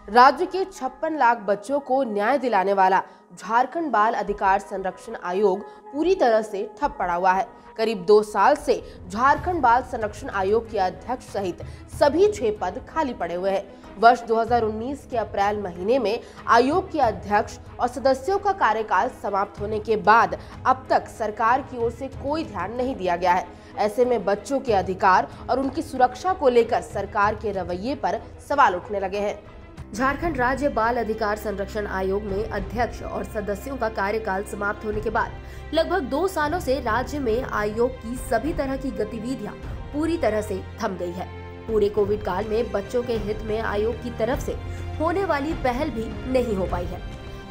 राज्य के 56 लाख बच्चों को न्याय दिलाने वाला झारखंड बाल अधिकार संरक्षण आयोग पूरी तरह से ठप पड़ा हुआ है। करीब 2 साल से झारखंड बाल संरक्षण आयोग के अध्यक्ष सहित सभी 6 पद खाली पड़े हुए हैं। वर्ष 2019 के अप्रैल महीने में आयोग के अध्यक्ष और सदस्यों का कार्यकाल समाप्त होने के बाद अब तक सरकार की ओर से कोई ध्यान नहीं दिया गया है। ऐसे में बच्चों के अधिकार और उनकी सुरक्षा को लेकर सरकार के रवैये पर सवाल उठने लगे हैं। झारखंड राज्य बाल अधिकार संरक्षण आयोग में अध्यक्ष और सदस्यों का कार्यकाल समाप्त होने के बाद लगभग 2 सालों से राज्य में आयोग की सभी तरह की गतिविधियां पूरी तरह से थम गई है। पूरे कोविड काल में बच्चों के हित में आयोग की तरफ से होने वाली पहल भी नहीं हो पाई है।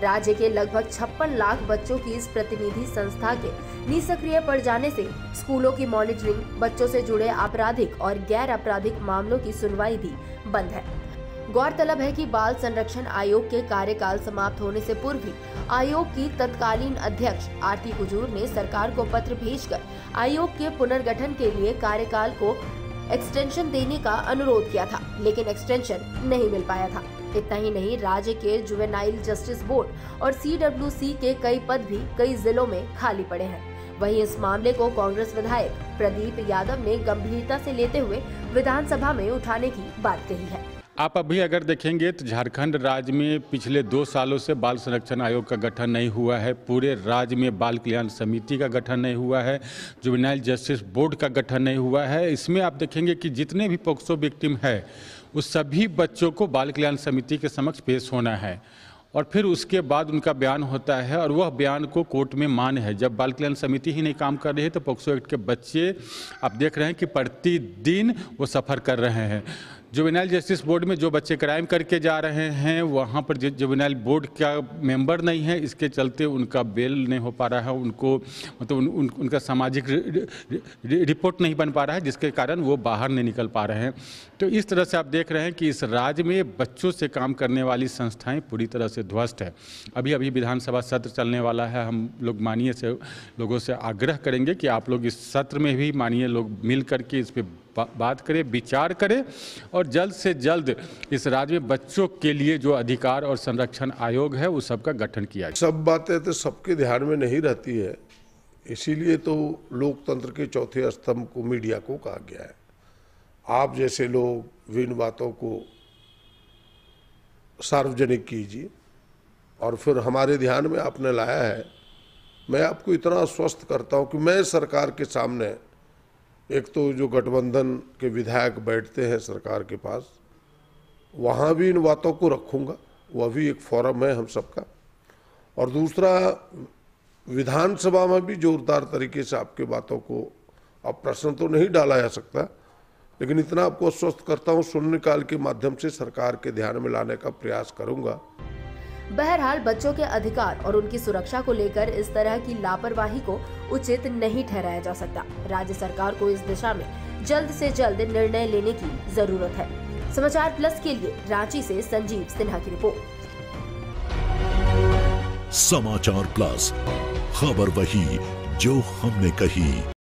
राज्य के लगभग 56 लाख बच्चों की इस प्रतिनिधि संस्था के निष्क्रिय पड़ जाने से स्कूलों की मॉनिटरिंग, बच्चों से जुड़े आपराधिक और गैर आपराधिक मामलों की सुनवाई भी बंद है। गौरतलब है कि बाल संरक्षण आयोग के कार्यकाल समाप्त होने से पूर्व ही आयोग की तत्कालीन अध्यक्ष आरती हुजूर ने सरकार को पत्र भेजकर आयोग के पुनर्गठन के लिए कार्यकाल को एक्सटेंशन देने का अनुरोध किया था, लेकिन एक्सटेंशन नहीं मिल पाया था। इतना ही नहीं, राज्य के जुवेनाइल जस्टिस बोर्ड और CWC के कई पद भी कई जिलों में खाली पड़े हैं। वहीं इस मामले को कांग्रेस विधायक प्रदीप यादव ने गंभीरता से लेते हुए विधानसभा में उठाने की बात कही है। आप अभी अगर देखेंगे तो झारखंड राज्य में पिछले 2 सालों से बाल संरक्षण आयोग का गठन नहीं हुआ है। पूरे राज्य में बाल कल्याण समिति का गठन नहीं हुआ है, जुवेनाइल जस्टिस बोर्ड का गठन नहीं हुआ है। इसमें आप देखेंगे कि जितने भी पोक्सो विक्टिम है उस सभी बच्चों को बाल कल्याण समिति के समक्ष पेश होना है और फिर उसके बाद उनका बयान होता है और वह बयान को कोर्ट में मान्य है। जब बाल कल्याण समिति ही नहीं काम कर रही है तो पोक्सो एक्ट के बच्चे आप देख रहे हैं कि प्रतिदिन वो सफ़र कर रहे हैं। जुवेनाइल जस्टिस बोर्ड में जो बच्चे क्राइम करके जा रहे हैं वहाँ पर जुवेनाइल बोर्ड का मेंबर नहीं है, इसके चलते उनका बेल नहीं हो पा रहा है, उनको मतलब उनका सामाजिक रिपोर्ट नहीं बन पा रहा है, जिसके कारण वो बाहर नहीं निकल पा रहे हैं। तो इस तरह से आप देख रहे हैं कि इस राज्य में बच्चों से काम करने वाली संस्थाएं पूरी तरह से ध्वस्त है। अभी विधानसभा सत्र चलने वाला है। हम लोग माननीय से लोगों से आग्रह करेंगे कि आप लोग इस सत्र में भी माननीय लोग मिल करके इस पर बात करें, विचार करें और जल्द से जल्द इस राज्य में बच्चों के लिए जो अधिकार और संरक्षण आयोग है उस सब का गठन किया जाए। सब बातें तो सबके ध्यान में नहीं रहती है, इसीलिए तो लोकतंत्र के चौथे स्तंभ को मीडिया को कहा गया है। आप जैसे लोग विभिन्न बातों को सार्वजनिक कीजिए और फिर हमारे ध्यान में आपने लाया है। मैं आपको इतना आश्वस्त करता हूं कि मैं सरकार के सामने, एक तो जो गठबंधन के विधायक बैठते हैं सरकार के पास, वहाँ भी इन बातों को रखूँगा, वह भी एक फोरम है हम सबका, और दूसरा विधानसभा में भी जोरदार तरीके से आपके बातों को, अब प्रश्न तो नहीं डाला जा सकता, लेकिन इतना आपको आश्वस्त करता हूँ, शून्यकाल के माध्यम से सरकार के ध्यान में लाने का प्रयास करूँगा। बहरहाल बच्चों के अधिकार और उनकी सुरक्षा को लेकर इस तरह की लापरवाही को उचित नहीं ठहराया जा सकता। राज्य सरकार को इस दिशा में जल्द से जल्द निर्णय लेने की जरूरत है। समाचार प्लस के लिए रांची से संजीव सिन्हा की रिपोर्ट। समाचार प्लस, खबर वही जो हमने कही।